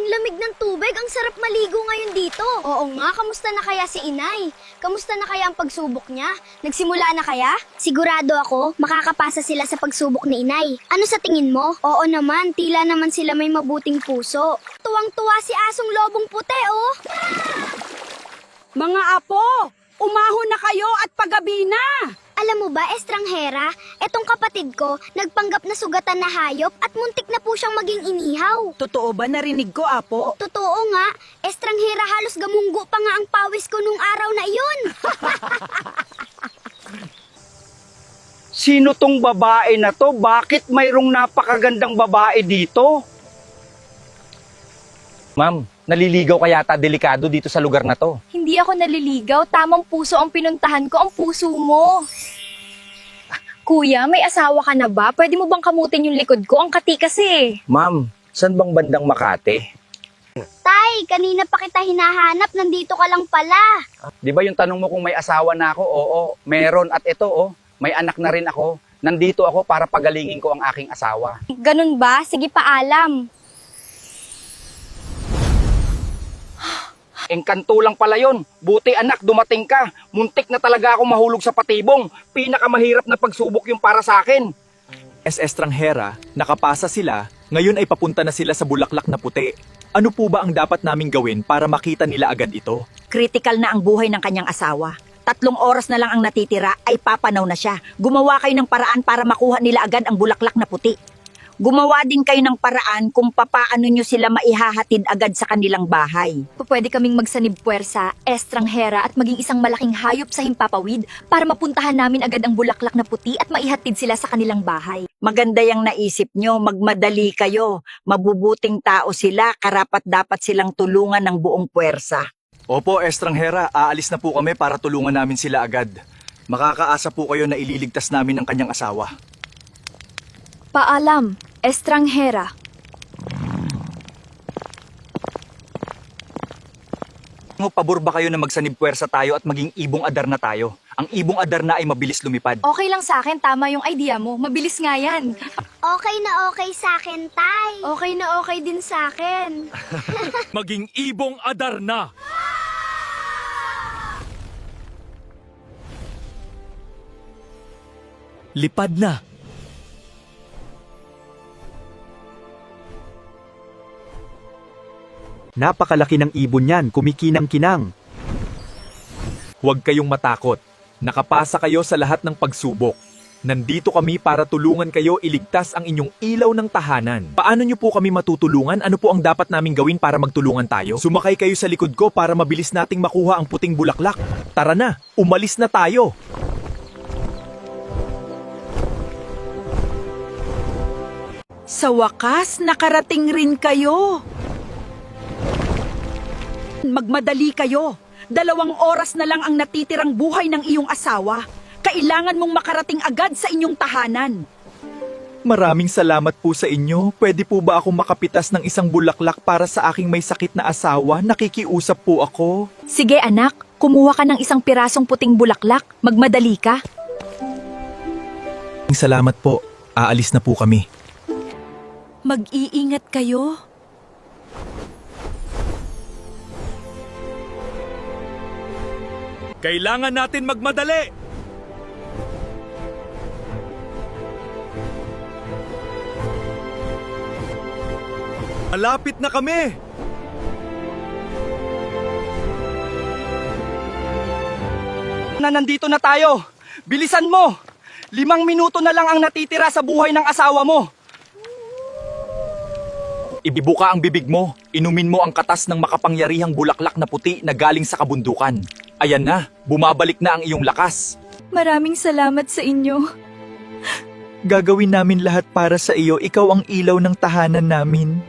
Ang lamig ng tubig, ang sarap maligo ngayon dito. Oo nga, kamusta na kaya si Inay? Kamusta na kaya ang pagsubok niya? Nagsimula na kaya? Sigurado ako, makakapasa sila sa pagsubok ni Inay. Ano sa tingin mo? Oo naman, tila naman sila may mabuting puso. Tuwang-tuwa si Asong Lobong Puti, oh! Mga apo, umahon na kayo at paggabi na! Alam mo ba, estranghera, etong kapatid ko, nagpanggap na sugatan na hayop at muntik na po siyang maging inihaw. Totoo ba narinig ko, apo? Totoo nga, estranghera halos gamunggo pa nga ang pawis ko nung araw na iyon. Sino tong babae na to? Bakit mayroong napakagandang babae dito? Ma'am, naliligaw ka yata delikado dito sa lugar na to. Hindi ako naliligaw. Tamang puso ang pinuntahan ko, ang puso mo. Kuya, may asawa ka na ba? Pwede mo bang kamutin yung likod ko? Ang kati kasi. Ma'am, saan bang bandang Makati? Tay, kanina pa kita hinahanap, nandito ka lang pala. Di ba yung tanong mo kung may asawa na ako? Oo, meron. At ito, may anak na rin ako. Nandito ako para pagalingin ko ang aking asawa. Ganun ba? Sige, paalam. Engkanto lang pala yon. Buti anak, dumating ka. Muntik na talaga ako mahulog sa patibong. Pinakamahirap na pagsubok yung para sa akin. Estranghera, nakapasa sila, ngayon ay papunta na sila sa Bulaklak na Puti. Ano po ba ang dapat naming gawin para makita nila agad ito? Critical na ang buhay ng kanyang asawa. 3 oras na lang ang natitira ay papanaw na siya. Gumawa kayo ng paraan para makuha nila agad ang Bulaklak na Puti. Gumawa din kayo ng paraan kung papaano nyo sila maihahatid agad sa kanilang bahay. Pwede kaming magsanib puwersa, estranghera at maging isang malaking hayop sa himpapawid para mapuntahan namin agad ang Bulaklak na Puti at maihatid sila sa kanilang bahay. Maganda yung naisip nyo, magmadali kayo. Mabubuting tao sila, karapat-dapat silang tulungan ng buong puwersa. Opo, Estranghera, aalis na po kami para tulungan namin sila agad. Makakaasa po kayo na ililigtas namin ang kanyang asawa. Paalam, estranghera. Pabor ba kayo na magsanib puwersa tayo at maging ibong adar na tayo? Ang ibong adar na ay mabilis lumipad. Okay lang sa akin, tama yung idea mo. Mabilis nga yan. Okay na okay sa akin, Tay. Okay na okay din sa akin. Maging ibong adar na. Lipad na. Napakalaki ng ibon yan, kumikinang-kinang. Huwag kayong matakot. Nakapasa kayo sa lahat ng pagsubok. Nandito kami para tulungan kayo iligtas ang inyong ilaw ng tahanan. Paano nyo po kami matutulungan? Ano po ang dapat naming gawin para magtulungan tayo? Sumakay kayo sa likod ko para mabilis nating makuha ang puting bulaklak. Tara na, umalis na tayo! Sa wakas, nakarating rin kayo. Magmadali kayo. 2 oras na lang ang natitirang buhay ng iyong asawa. Kailangan mong makarating agad sa inyong tahanan. Maraming salamat po sa inyo. Pwede po ba ako makapitas ng isang bulaklak para sa aking may sakit na asawa? Nakikiusap po ako. Sige anak, kumuha ka ng isang pirasong puting bulaklak. Magmadali ka. Salamat po. Aalis na po kami. Mag-iingat kayo. Kailangan natin magmadali. Malapit na kami. Nandito na tayo. Bilisan mo. 5 minuto na lang ang natitira sa buhay ng asawa mo. Ibibuka ang bibig mo. Inumin mo ang katas ng makapangyarihang bulaklak na puti na galing sa kabundukan. Ayan na, bumabalik na ang iyong lakas. Maraming salamat sa inyo. Gagawin namin lahat para sa iyo. Ikaw ang ilaw ng tahanan namin.